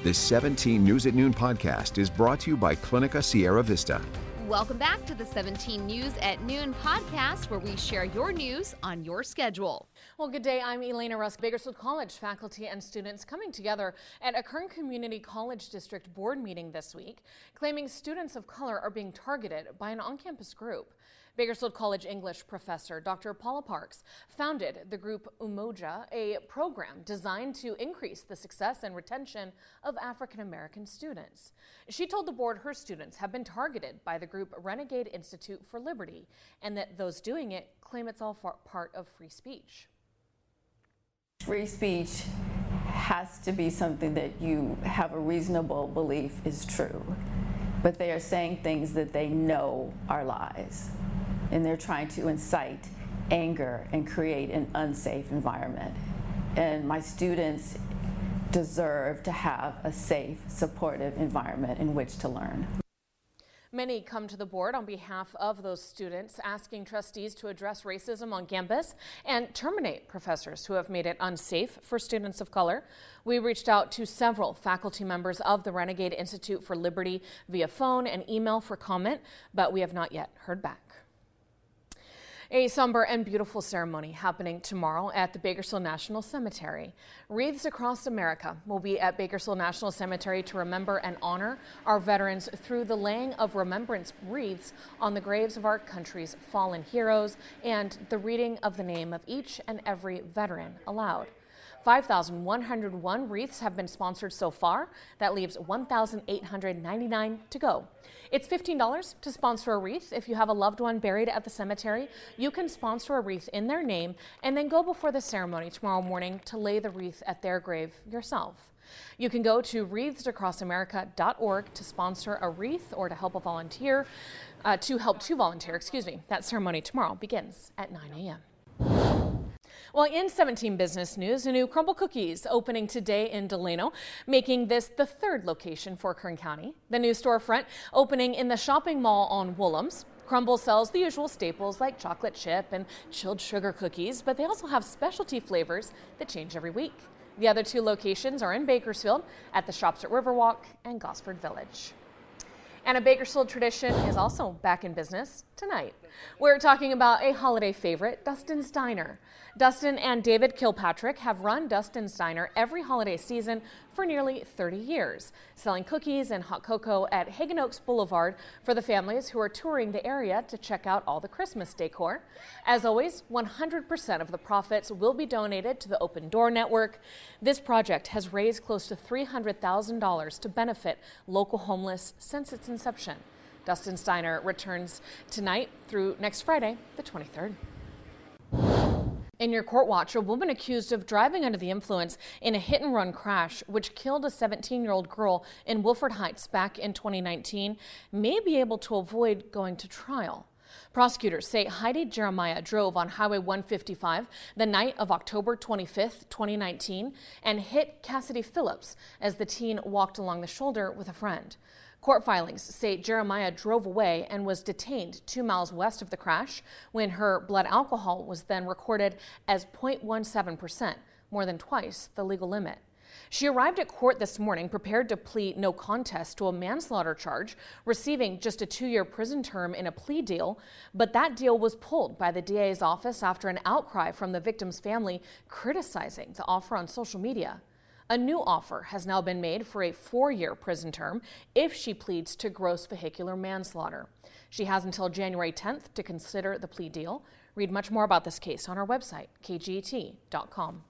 This 17 News at Noon podcast is brought to you by Clinica Sierra Vista. Welcome back to the 17 News at Noon podcast, where we share your news on your schedule. Well, good day. I'm Elena Rusk. Bakersfield College faculty and students coming together at a Kern Community College District board meeting this week, claiming students of color are being targeted by an on-campus group. Bakersfield College English professor Dr. Paula Parks founded the group Umoja, a program designed to increase the success and retention of African American students. She told the board her students have been targeted by the group Renegade Institute for Liberty, and that those doing it claim it's all part of free speech. Free speech has to be something that you have a reasonable belief is true, but they are saying things that they know are lies. And they're trying to incite anger and create an unsafe environment. And my students deserve to have a safe, supportive environment in which to learn. Many come to the board on behalf of those students, asking trustees to address racism on campus and terminate professors who have made it unsafe for students of color. We reached out to several faculty members of the Renegade Institute for Liberty via phone and email for comment, but we have not yet heard back. A somber and beautiful ceremony happening tomorrow at the Bakersfield National Cemetery. Wreaths across America will be at Bakersfield National Cemetery to remember and honor our veterans through the laying of remembrance wreaths on the graves of our country's fallen heroes and the reading of the name of each and every veteran aloud. 5,101 wreaths have been sponsored so far. That leaves 1,899 to go. It's $15 to sponsor a wreath. If you have a loved one buried at the cemetery, you can sponsor a wreath in their name and then go before the ceremony tomorrow morning to lay the wreath at their grave yourself. You can go to wreathsacrossamerica.org to sponsor a wreath or to help volunteer. That ceremony tomorrow begins at 9 a.m. Well, in 17 business news, a new Crumble Cookies opening today in Delano, making this the third location for Kern County. The new storefront opening in the shopping mall on Woolham's. Crumble sells the usual staples like chocolate chip and chilled sugar cookies, but they also have specialty flavors that change every week. The other two locations are in Bakersfield at the shops at Riverwalk and Gosford Village. And a Bakersfield tradition is also back in business tonight. We're talking about a holiday favorite, Dustin's Diner. Dustin and David Kilpatrick have run Dustin's Diner every holiday season for nearly 30 years, selling cookies and hot cocoa at Hagen Oaks Boulevard for the families who are touring the area to check out all the Christmas decor. As always, 100% of the profits will be donated to the Open Door Network. This project has raised close to $300,000 to benefit local homeless since its inception. Dustin's Diner returns tonight through next Friday, the 23rd. In your court watch, a woman accused of driving under the influence in a hit-and-run crash which killed a 17-year-old girl in Wofford Heights back in 2019 may be able to avoid going to trial. Prosecutors say Heidi Jeremiah drove on Highway 155 the night of October 25, 2019, and hit Cassidy Phillips as the teen walked along the shoulder with a friend. Court filings say Jeremiah drove away and was detained 2 miles west of the crash when her blood alcohol was then recorded as 0.17%, more than twice the legal limit. She arrived at court this morning prepared to plead no contest to a manslaughter charge, receiving just a 2-year prison term in a plea deal, but that deal was pulled by the DA's office after an outcry from the victim's family criticizing the offer on social media. A new offer has now been made for a 4-year prison term if she pleads to gross vehicular manslaughter. She has until January 10th to consider the plea deal. Read much more about this case on our website, kget.com.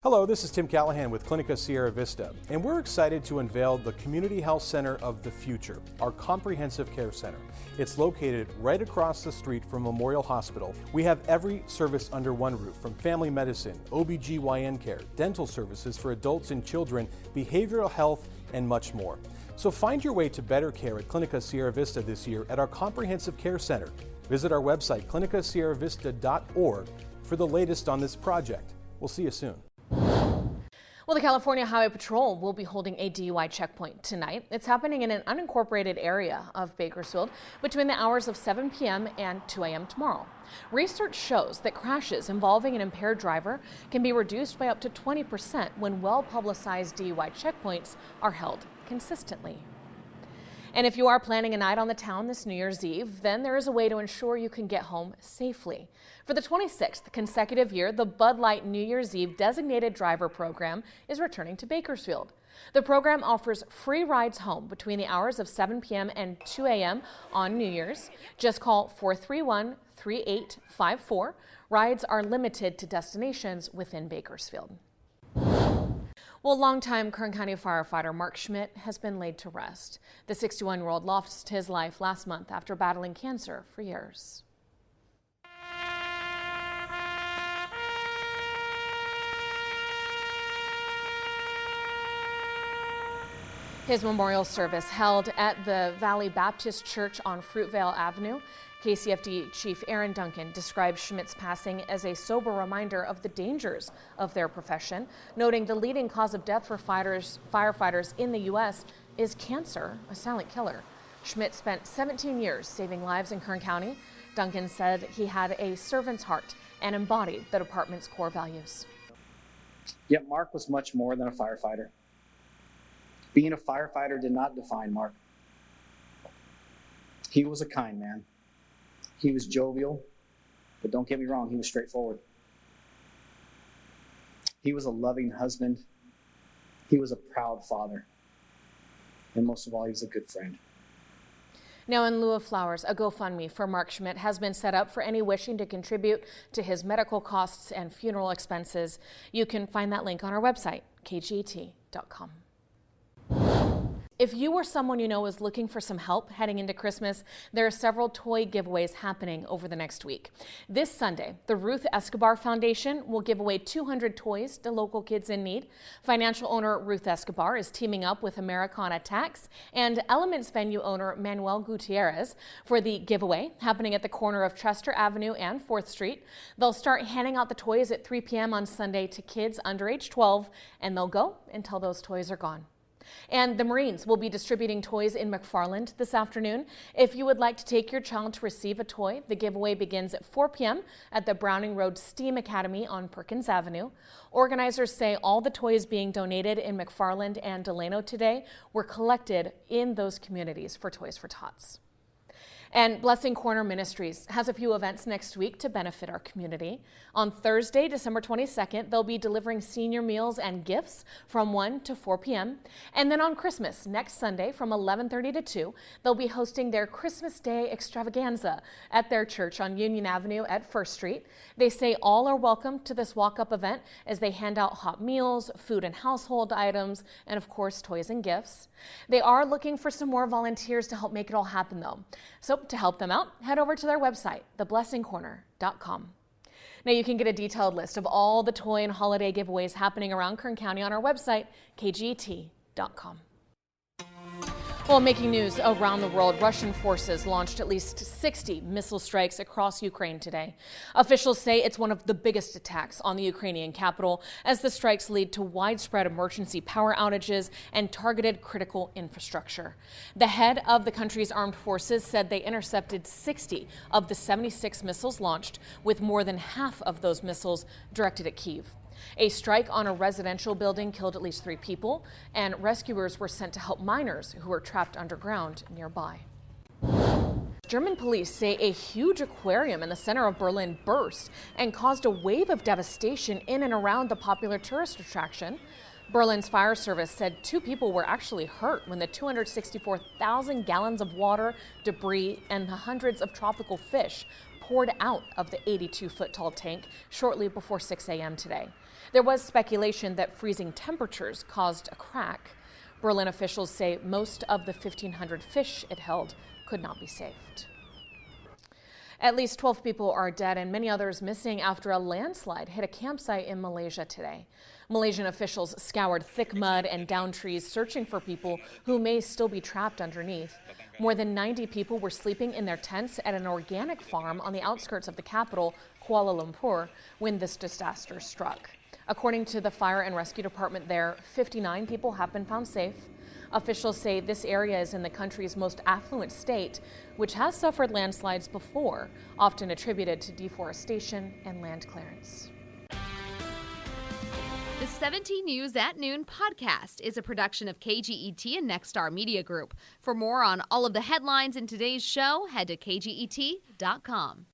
Hello, this is Tim Callahan with Clinica Sierra Vista, and we're excited to unveil the Community Health Center of the Future, our comprehensive care center. It's located right across the street from Memorial Hospital. We have every service under one roof, from family medicine, OBGYN care, dental services for adults and children, behavioral health, and much more. So find your way to better care at Clinica Sierra Vista this year at our comprehensive care center. Visit our website, clinicasierravista.org, for the latest on this project. We'll see you soon. Well, the California Highway Patrol will be holding a DUI checkpoint tonight. It's happening in an unincorporated area of Bakersfield between the hours of 7 p.m. and 2 a.m. tomorrow. Research shows that crashes involving an impaired driver can be reduced by up to 20% when well-publicized DUI checkpoints are held consistently. And if you are planning a night on the town this New Year's Eve, then there is a way to ensure you can get home safely. For the 26th consecutive year, the Bud Light New Year's Eve Designated Driver Program is returning to Bakersfield. The program offers free rides home between the hours of 7 p.m. and 2 a.m. on New Year's. Just call 431-3854. Rides are limited to destinations within Bakersfield. Well, longtime Kern County firefighter Mark Schmidt has been laid to rest. The 61-year-old lost his life last month after battling cancer for years. His memorial service held at the Valley Baptist Church on Fruitvale Avenue. KCFD Chief Aaron Duncan described Schmidt's passing as a sober reminder of the dangers of their profession, noting the leading cause of death for firefighters in the U.S. is cancer, a silent killer. Schmidt spent 17 years saving lives in Kern County. Duncan said he had a servant's heart and embodied the department's core values. Yet Mark was much more than a firefighter. Being a firefighter did not define Mark. He was a kind man. He was jovial, but don't get me wrong, he was straightforward. He was a loving husband. He was a proud father. And most of all, he was a good friend. Now, in lieu of flowers, a GoFundMe for Mark Schmidt has been set up for any wishing to contribute to his medical costs and funeral expenses. You can find that link on our website, kget.com. If you or someone you know is looking for some help heading into Christmas, there are several toy giveaways happening over the next week. This Sunday, the Ruth Escobar Foundation will give away 200 toys to local kids in need. Financial owner Ruth Escobar is teaming up with Americana Tax and Elements venue owner Manuel Gutierrez for the giveaway happening at the corner of Chester Avenue and 4th Street. They'll start handing out the toys at 3 p.m. on Sunday to kids under age 12, and they'll go until those toys are gone. And the Marines will be distributing toys in McFarland this afternoon. If you would like to take your child to receive a toy, the giveaway begins at 4 p.m. at the Browning Road STEAM Academy on Perkins Avenue. Organizers say all the toys being donated in McFarland and Delano today were collected in those communities for Toys for Tots. And Blessing Corner Ministries has a few events next week to benefit our community. On Thursday, December 22nd, they'll be delivering senior meals and gifts from 1 to 4 p.m. And then on Christmas, next Sunday from 11:30 to 2, they'll be hosting their Christmas Day extravaganza at their church on Union Avenue at 1st Street. They say all are welcome to this walk-up event as they hand out hot meals, food and household items, and of course, toys and gifts. They are looking for some more volunteers to help make it all happen, though. So to help them out, head over to their website, theblessingcorner.com. Now you can get a detailed list of all the toy and holiday giveaways happening around Kern County on our website, kget.com. Well, making news around the world, Russian forces launched at least 60 missile strikes across Ukraine today. Officials say it's one of the biggest attacks on the Ukrainian capital as the strikes lead to widespread emergency power outages and targeted critical infrastructure. The head of the country's armed forces said they intercepted 60 of the 76 missiles launched, with more than half of those missiles directed at Kyiv. A strike on a residential building killed at least 3 people, and rescuers were sent to help miners who were trapped underground nearby. German police say a huge aquarium in the center of Berlin burst and caused a wave of devastation in and around the popular tourist attraction. Berlin's fire service said 2 people were actually hurt when the 264,000 gallons of water, debris, and the hundreds of tropical fish poured out of the 82-foot-tall tank shortly before 6 a.m. today. There was speculation that freezing temperatures caused a crack. Berlin officials say most of the 1,500 fish it held could not be saved. At least 12 people are dead and many others missing after a landslide hit a campsite in Malaysia today. Malaysian officials scoured thick mud and downed trees searching for people who may still be trapped underneath. More than 90 people were sleeping in their tents at an organic farm on the outskirts of the capital, Kuala Lumpur, when this disaster struck. According to the Fire and Rescue Department there, 59 people have been found safe. Officials say this area is in the country's most affluent state, which has suffered landslides before, often attributed to deforestation and land clearance. The 17 News at Noon podcast is a production of KGET and Nexstar Media Group. For more on all of the headlines in today's show, head to kget.com.